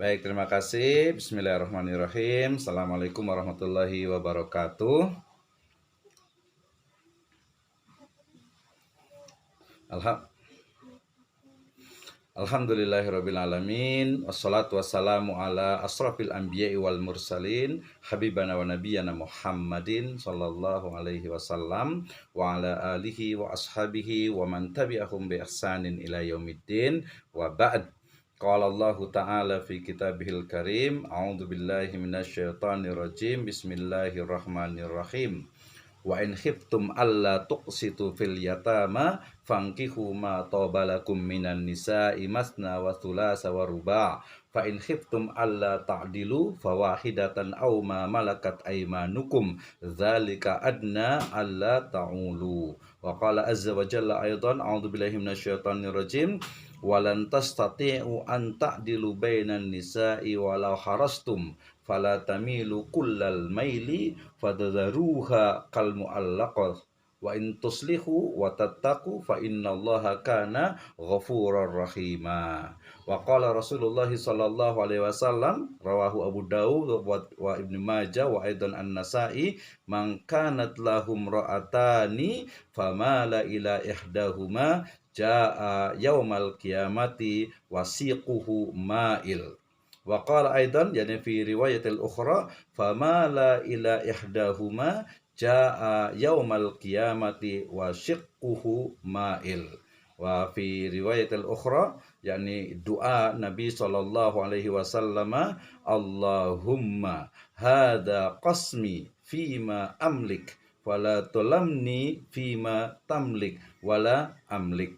Baik, terima kasih. Bismillahirrahmanirrahim. Assalamualaikum warahmatullahi wabarakatuh. Alhamdulillahirrabbilalamin. Wassalatu wassalamu ala asrafil anbiya'i wal mursalin habibana wa nabiyana Muhammadin sallallahu alaihi wasallam wa ala alihi wa ashabihi wa man tabi'ahum bi ihsanin ila yaumiddin wa ba'd. Qala Allah Ta'ala fi kitabihil karim. A'udzu billahi minasyaitonir rajim. Bismillahirrahmanirrahim. Wa in khiftum alla tuqsitu fil yatama fankihu ma tabalakum minan nisa'i masna wa thulatsa wa ruba' fa in khiftum alla ta'dilu fawahidatan aw ma malakat aymanukum dzalika adna alla ta'ulu. Wa qala azza wa jalla aidan a'udzu billahi minasyaitonir rajim walan tastati'u an ta'dilu bainan nisa'i walau harastum fala tamilu kullal maili fadzaruha kal mu'allaqah wa in tuslihu wa tattaqu fa innallaha kana ghafurur rahima. Wa qala Rasulullah sallallahu alaihi wasallam rawahu Abu Dawud wa Ibnu Majah wa aidan An-Nasa'i man kanat lahum ra'atani famala ila ihdahuma jaa yaumal qiyamati wasiquhu ma'il. Wa qala aidan yani fi riwayatil ukhra famala ila ihdahuma jaa yaumal qiyamati wa syiqquhu ma'il. Wa fi riwayatil ukhra yakni doa Nabi sallallahu alaihi wasallam, Allahumma hadza qasmi fima amlik wala tulamni fima tamlik wala amlik.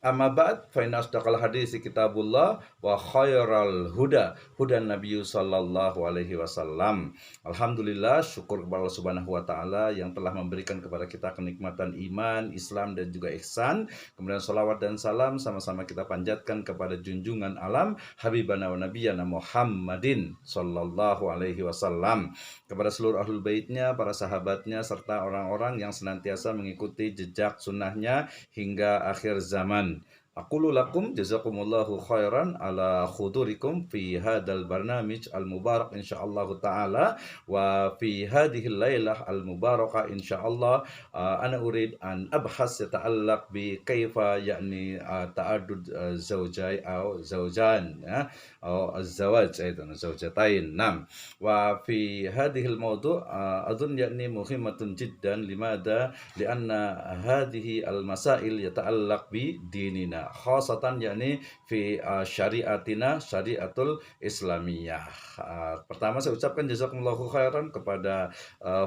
Amma ba'd fa inna asdaqal hadisi kitabullah wa khairal huda hudan nabiyyu sallallahu alaihi wasallam. Alhamdulillah, syukur kepada Allah Subhanahu wa taala yang telah memberikan kepada kita kenikmatan iman, Islam dan juga ihsan. Kemudian salawat dan salam sama-sama kita panjatkan kepada junjungan alam habibana wa nabiyana Muhammadin sallallahu alaihi wasallam, kepada seluruh ahlul baitnya, para sahabatnya serta orang-orang yang senantiasa mengikuti jejak sunnahnya hingga akhir zaman. Aqulu lakum jazakumullahu khairan ala khudurikum fi hadal barnamij al-mubarak insyaallah ta'ala wa fi hadhihi lailah al-mubarakah insyaallah. Ana urid an abhas yata'allaq bi kaifa yakni ta'addud zawjai atau zawjan atau az-zawaj aidan zawjatain. Nam wa fi hadhihi al-mawdu' adun yakni muhimmatun jiddan limada lianna hadhihi al-masail yata'allaq bi dinina khasatan yakni fi syariatina syariatul islamiyah. Pertama saya ucapkan jazakumullahu khairan kepada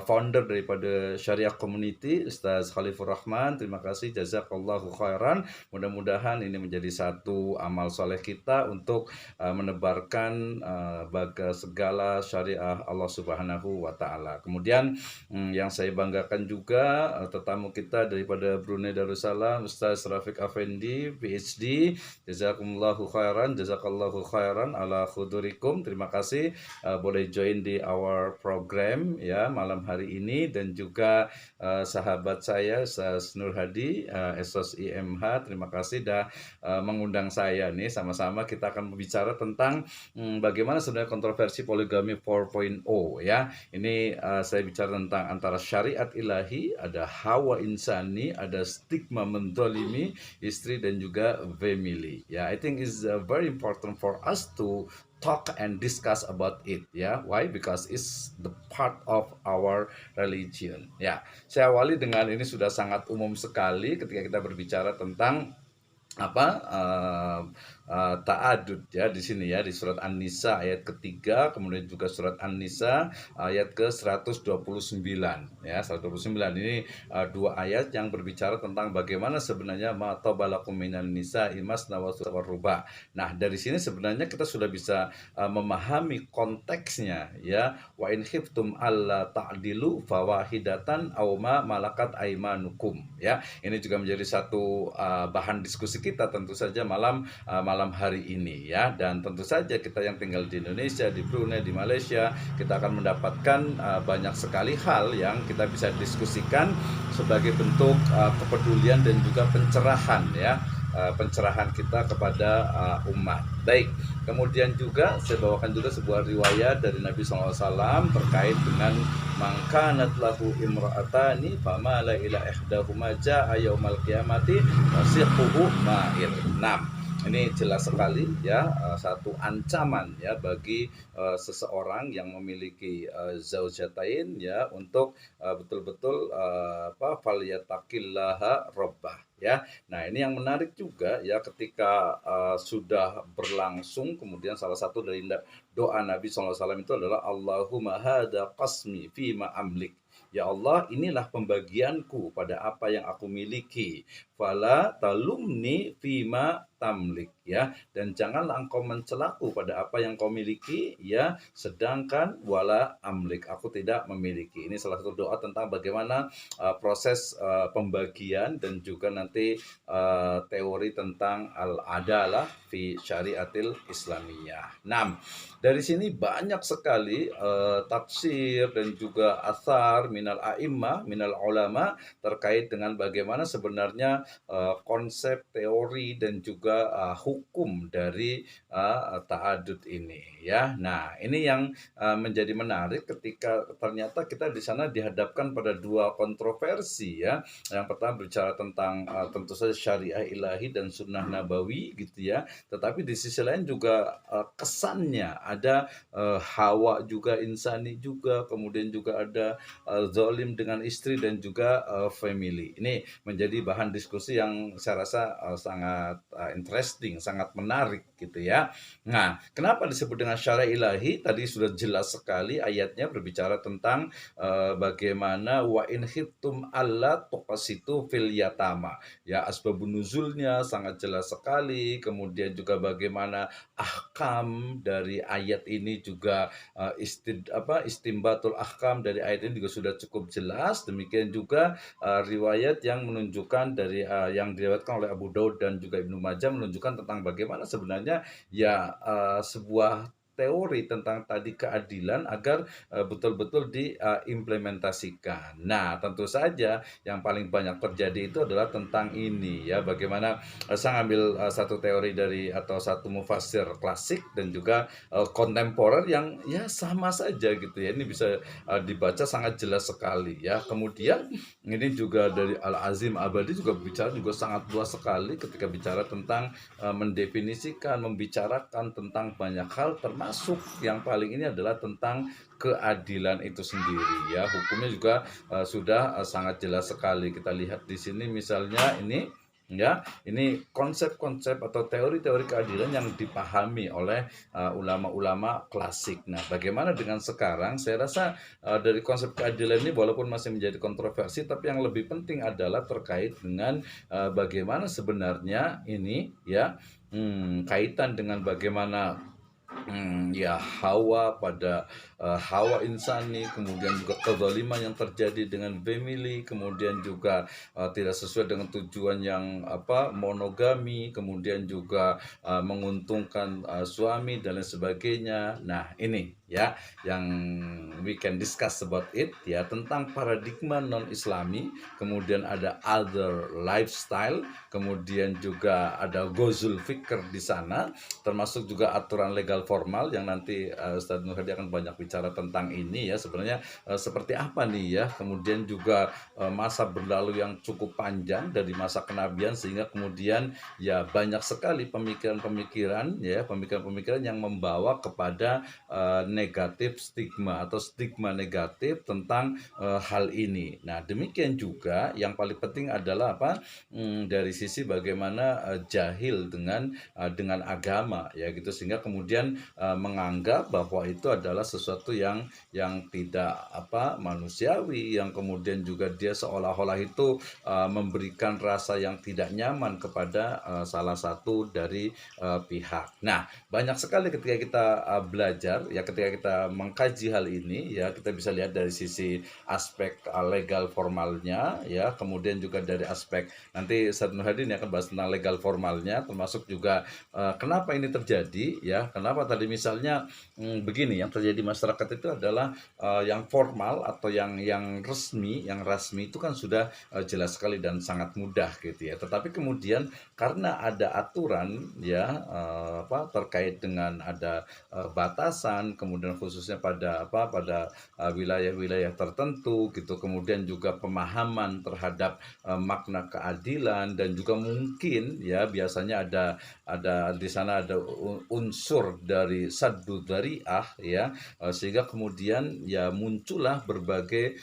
founder daripada Syariah Community Ustaz Khalifur Rahman. Terima kasih, jazakallahu khairan. Mudah-mudahan ini menjadi satu amal soleh kita untuk menebarkan segala syariah Allah Subhanahu wa taala. Kemudian yang saya banggakan juga tetamu kita daripada Brunei Darussalam, Ustaz Rafiq Afendi PhD. Jazakumullahu khairan, jazakallahu khairan ala khudurikum. Terima kasih boleh join di our program ya malam hari ini, dan juga sahabat saya Ustaz Nur Hadi Esos IMH. Terima kasih dah mengundang saya nih. Sama-sama kita akan berbicara tentang bagaimana sebenarnya kontroversi poligami 4.0 ya. Ini saya bicara tentang antara syariat ilahi, ada hawa insani, ada stigma mendolimi istri dan juga family. Ya, I think is very important for us to talk and discuss about it. Ya, why? Because it's the part of our religion. Ya, saya awali dengan ini sudah sangat umum sekali ketika kita berbicara tentang ta'adud ya di sini ya, di surat An-Nisa ayat ketiga, kemudian juga surat An-Nisa ayat ke-129 ya, 129 ini dua ayat yang berbicara tentang bagaimana sebenarnya ma tabalakum minan nisa masna wa ruba. Nah, dari sini sebenarnya kita sudah bisa memahami konteksnya ya, wa in khiftum alla ta'dilu fawahidatan aw ma malakat aymanukum ya. Ini juga menjadi satu bahan diskusi kita tentu saja malam hari ini ya, dan tentu saja kita yang tinggal di Indonesia, di Brunei, di Malaysia, kita akan mendapatkan banyak sekali hal yang kita bisa diskusikan sebagai bentuk kepedulian dan juga pencerahan ya pencerahan kita kepada umat. Baik, kemudian juga saya bawakan juga sebuah riwayat dari Nabi SAW terkait dengan mangkanat lahu imra'atani famala ila ihdahuma ja'a yaumal qiyamati wasiquhu ma'ir. 6. Ini jelas sekali ya, satu ancaman ya bagi seseorang yang memiliki zaujatain ya untuk betul-betul falyattaqillaha rabbah ya. Nah, ini yang menarik juga ya ketika sudah berlangsung, kemudian salah satu dari doa Nabi SAW itu adalah Allahumma hada qasmi fima amlik. Ya Allah, inilah pembagianku pada apa yang aku miliki. Fala talumni fima tamlik ya, dan janganlah engkau mencelaku pada apa yang kau miliki ya, sedangkan wala amlik, aku tidak memiliki. Ini salah satu doa tentang bagaimana proses pembagian dan juga nanti teori tentang al-adalah fi syariatil islamiyah. 6. Dari sini banyak sekali tafsir dan juga athar minal a'immah, minal ulama terkait dengan bagaimana sebenarnya konsep, teori dan juga hukum dari ta'adud ini ya. Nah, ini yang menjadi menarik ketika ternyata kita di sana dihadapkan pada dua kontroversi ya. Yang pertama berbicara tentang tentu saja syariah ilahi dan sunnah nabawi gitu ya. Tetapi di sisi lain juga kesannya ada hawa juga, insani juga, kemudian juga ada zalim dengan istri dan juga family. Ini menjadi bahan diskusi yang saya rasa sangat interesting, sangat menarik gitu ya. Nah, kenapa disebut dengan syariah ilahi? Tadi sudah jelas sekali ayatnya berbicara tentang bagaimana wa in khiftum alla tuqsitu fil yatama. Ya, asbabun nuzulnya sangat jelas sekali. Kemudian juga bagaimana ahkam dari ayat ini juga istimbatul ahkam dari ayat ini juga sudah cukup jelas. Demikian juga riwayat yang menunjukkan dari yang diriwayatkan oleh Abu Daud dan juga Ibnu Majah menunjukkan tentang bagaimana sebenarnya ya sebuah teori tentang tadi keadilan agar betul-betul diimplementasikan. Nah, tentu saja yang paling banyak terjadi itu adalah tentang ini ya, bagaimana saya ambil satu teori dari atau satu mufassir klasik dan juga kontemporer yang ya sama saja gitu ya. Ini bisa dibaca sangat jelas sekali ya. Kemudian ini juga dari Al-Azim Abadi juga bicara juga sangat luas sekali ketika bicara tentang mendefinisikan, membicarakan tentang banyak hal, termasuk yang paling ini adalah tentang keadilan itu sendiri ya. Hukumnya juga sudah sangat jelas sekali. Kita lihat di sini misalnya ini ya, ini konsep-konsep atau teori-teori keadilan yang dipahami oleh ulama-ulama klasik. Nah, bagaimana dengan sekarang? Saya rasa dari konsep keadilan ini walaupun masih menjadi kontroversi, tapi yang lebih penting adalah terkait dengan bagaimana sebenarnya ini ya kaitan dengan bagaimana ya hawa pada hawa insani, kemudian juga kezaliman yang terjadi dengan family, kemudian juga tidak sesuai dengan tujuan yang monogami, kemudian juga menguntungkan suami dan lain sebagainya. Nah, ini ya yang we can discuss about it ya, tentang paradigma non-islami, kemudian ada other lifestyle, kemudian juga ada gozul fikr di sana, termasuk juga aturan legal formal yang nanti Ustadz Nur Hadi akan banyak bicara tentang ini ya, sebenarnya seperti apa nih ya. Kemudian juga masa berlalu yang cukup panjang dari masa kenabian sehingga kemudian ya banyak sekali pemikiran-pemikiran ya, pemikiran-pemikiran yang membawa kepada negatif stigma atau stigma negatif tentang hal ini. Nah, demikian juga yang paling penting adalah dari sisi bagaimana jahil dengan agama ya gitu, sehingga kemudian menganggap bahwa itu adalah sesuatu yang tidak manusiawi, yang kemudian juga dia seolah-olah itu memberikan rasa yang tidak nyaman kepada salah satu dari pihak. Nah, banyak sekali ketika kita belajar ya, ketika supaya kita mengkaji hal ini ya, kita bisa lihat dari sisi aspek legal formalnya ya, kemudian juga dari aspek nanti Ustadz Nurhadin akan bahas tentang legal formalnya, termasuk juga kenapa ini terjadi ya, kenapa tadi misalnya begini, yang terjadi masyarakat itu adalah yang formal atau yang resmi, yang rasmi itu kan sudah jelas sekali dan sangat mudah gitu ya. Tetapi kemudian karena ada aturan ya terkait dengan ada batasan, kemudian khususnya pada wilayah-wilayah tertentu gitu, kemudian juga pemahaman terhadap makna keadilan, dan juga mungkin ya biasanya ada di sana ada unsur dari saddu dzari'ah ya, sehingga kemudian ya muncullah berbagai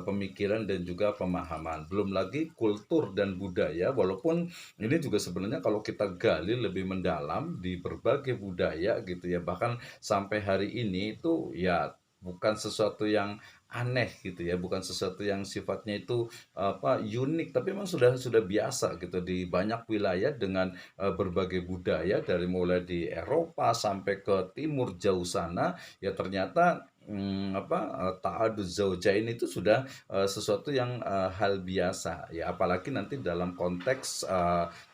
pemikiran dan juga pemahaman. Belum lagi kultur dan budaya, walaupun ini juga sebenarnya kalau kita gali lebih mendalam di berbagai budaya gitu ya, bahkan sampai hari ini itu ya bukan sesuatu yang aneh gitu ya, bukan sesuatu yang sifatnya itu unik, tapi memang sudah biasa gitu di banyak wilayah dengan berbagai budaya, dari mulai di Eropa sampai ke timur jauh sana ya, ternyata ta'adud zaujain itu sudah sesuatu yang hal biasa ya, apalagi nanti dalam konteks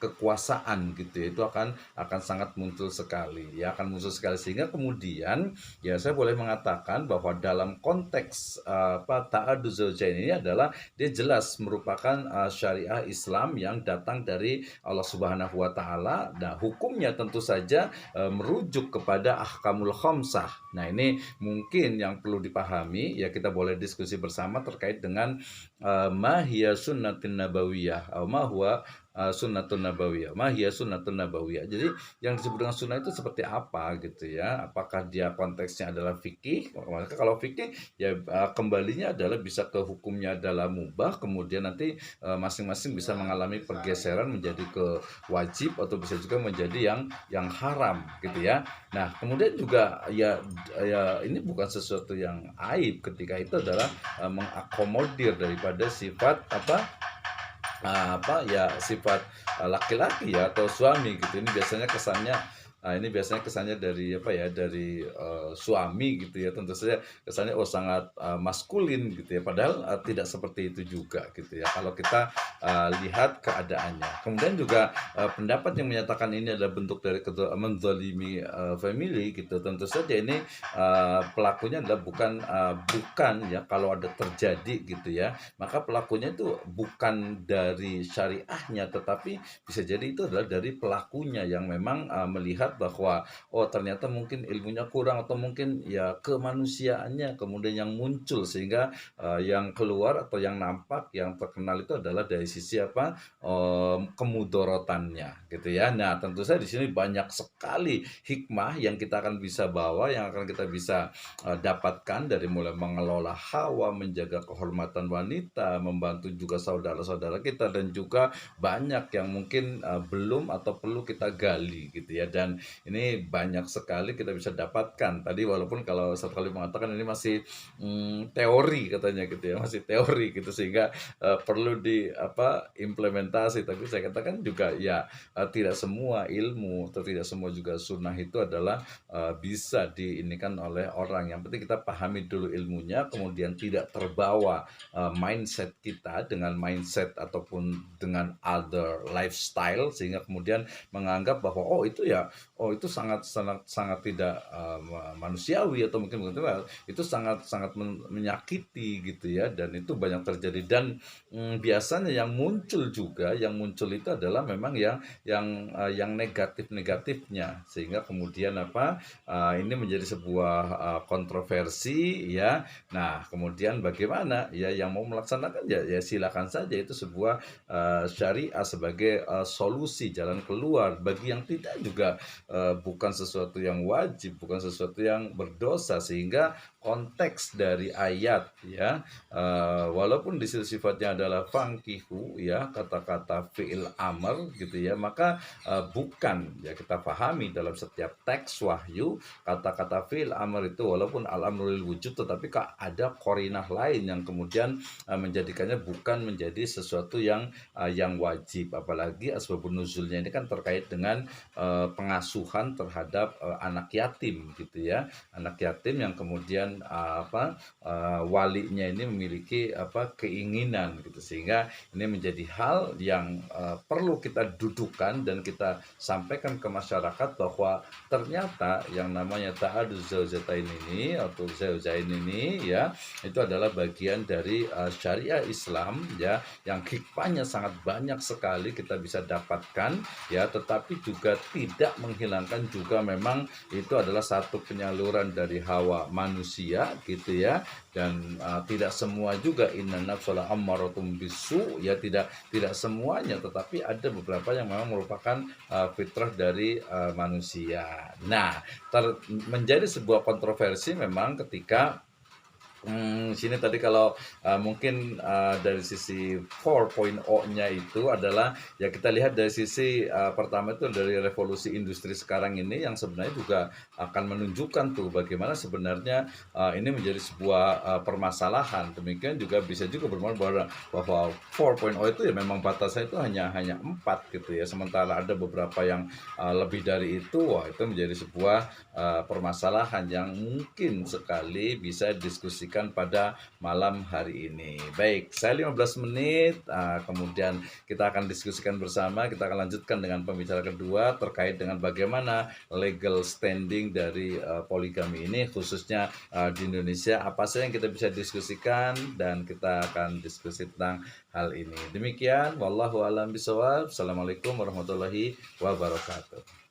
kekuasaan gitu ya, itu akan sangat muncul sekali ya, akan muncul sekali, sehingga kemudian ya saya boleh mengatakan bahwa dalam konteks ta'adud zaujain ini adalah dia jelas merupakan syariah Islam yang datang dari Allah Subhanahu wa taala. Nah, hukumnya tentu saja merujuk kepada ahkamul khamsah. Nah, ini mungkin yang perlu dipahami ya, kita boleh diskusi bersama terkait dengan ma hiya sunnatin nabawiyah atau ma huwa sunnatun nabawiyah, mahiyah sunnatun nabawiyah. Jadi yang disebut dengan sunnah itu seperti apa gitu ya, apakah dia konteksnya adalah fikih? Maka kalau fikih ya kembalinya adalah bisa ke hukumnya adalah mubah, kemudian nanti masing-masing bisa mengalami pergeseran menjadi ke wajib atau bisa juga menjadi yang haram gitu ya. Nah, kemudian juga ya ini bukan sesuatu yang aib ketika itu adalah mengakomodir daripada sifat sifat laki-laki ya atau suami gitu. Ini biasanya kesannya dari dari suami gitu ya, tentu saja kesannya sangat maskulin gitu ya, padahal tidak seperti itu juga gitu ya kalau kita lihat keadaannya. Kemudian juga pendapat yang menyatakan ini adalah bentuk dari menzalimi family gitu, tentu saja ini pelakunya adalah bukan ya, kalau ada terjadi gitu ya, maka pelakunya itu bukan dari syariahnya, tetapi bisa jadi itu adalah dari pelakunya yang memang melihat bahwa ternyata mungkin ilmunya kurang, atau mungkin ya kemanusiaannya kemudian yang muncul, sehingga yang keluar atau yang nampak yang terkenal itu adalah dari sisi kemudorotannya gitu ya. Nah, tentu saja di sini banyak sekali hikmah yang kita akan bisa bawa, yang akan kita bisa dapatkan, dari mulai mengelola hawa, menjaga kehormatan wanita, membantu juga saudara-saudara kita, dan juga banyak yang mungkin belum atau perlu kita gali gitu ya. Dan ini banyak sekali kita bisa dapatkan tadi, walaupun kalau satu kali mengatakan ini masih teori katanya gitu ya, masih teori gitu, sehingga perlu implementasi. Tapi saya katakan juga ya tidak semua ilmu atau tidak semua juga sunnah itu adalah bisa diinikan oleh orang. Yang penting kita pahami dulu ilmunya, kemudian tidak terbawa mindset kita dengan mindset ataupun dengan other lifestyle, sehingga kemudian menganggap bahwa itu sangat tidak manusiawi, atau mungkin itu sangat menyakiti gitu ya. Dan itu banyak terjadi, dan biasanya yang muncul itu adalah memang yang negatifnya, sehingga kemudian ini menjadi sebuah kontroversi ya. Nah, kemudian bagaimana ya, yang mau melaksanakan ya silakan saja, itu sebuah syariah sebagai solusi jalan keluar. Bagi yang tidak juga bukan sesuatu yang wajib, bukan sesuatu yang berdosa, sehingga konteks dari ayat ya, walaupun di situ sifatnya adalah fangkihu ya, kata-kata fi'il amr gitu ya, maka bukan ya, kita pahami dalam setiap teks wahyu kata-kata fi'il amr itu walaupun al-amru lil wujud, tetapi ada qarinah lain yang kemudian menjadikannya bukan menjadi sesuatu yang wajib. Apalagi asbabun nuzulnya ini kan terkait dengan pengasuhan pengasuhan terhadap anak yatim gitu ya, anak yatim yang kemudian walinya ini memiliki keinginan gitu, sehingga ini menjadi hal yang perlu kita dudukan dan kita sampaikan ke masyarakat bahwa ternyata yang namanya ta'aduz zaujatain ini atau zaujain ini ya, itu adalah bagian dari syariah Islam ya, yang hikmahnya sangat banyak sekali kita bisa dapatkan ya, tetapi juga tidak menghilangkan juga memang itu adalah satu penyaluran dari hawa manusia gitu ya, dan tidak semua juga inna nafsala ammaratum bisu ya, tidak semuanya, tetapi ada beberapa yang memang merupakan fitrah dari manusia. Nah, menjadi sebuah kontroversi memang ketika sini tadi kalau mungkin dari sisi 4.0-nya itu adalah ya, kita lihat dari sisi pertama itu dari revolusi industri sekarang ini yang sebenarnya juga akan menunjukkan tuh bagaimana sebenarnya ini menjadi sebuah permasalahan. Demikian juga bisa juga bermakna bahwa 4.0 itu ya memang batasnya itu hanya 4 gitu ya. Sementara ada beberapa yang lebih dari itu, wah itu menjadi sebuah permasalahan yang mungkin sekali bisa diskusikan pada malam hari ini. Baik, saya 15 menit, kemudian kita akan diskusikan bersama, kita akan lanjutkan dengan pembicara kedua terkait dengan bagaimana legal standing dari poligami ini, khususnya di Indonesia, apa saja yang kita bisa diskusikan, dan kita akan diskusi tentang hal ini. Demikian, wallahu a'lam bishawab. Assalamualaikum warahmatullahi wabarakatuh.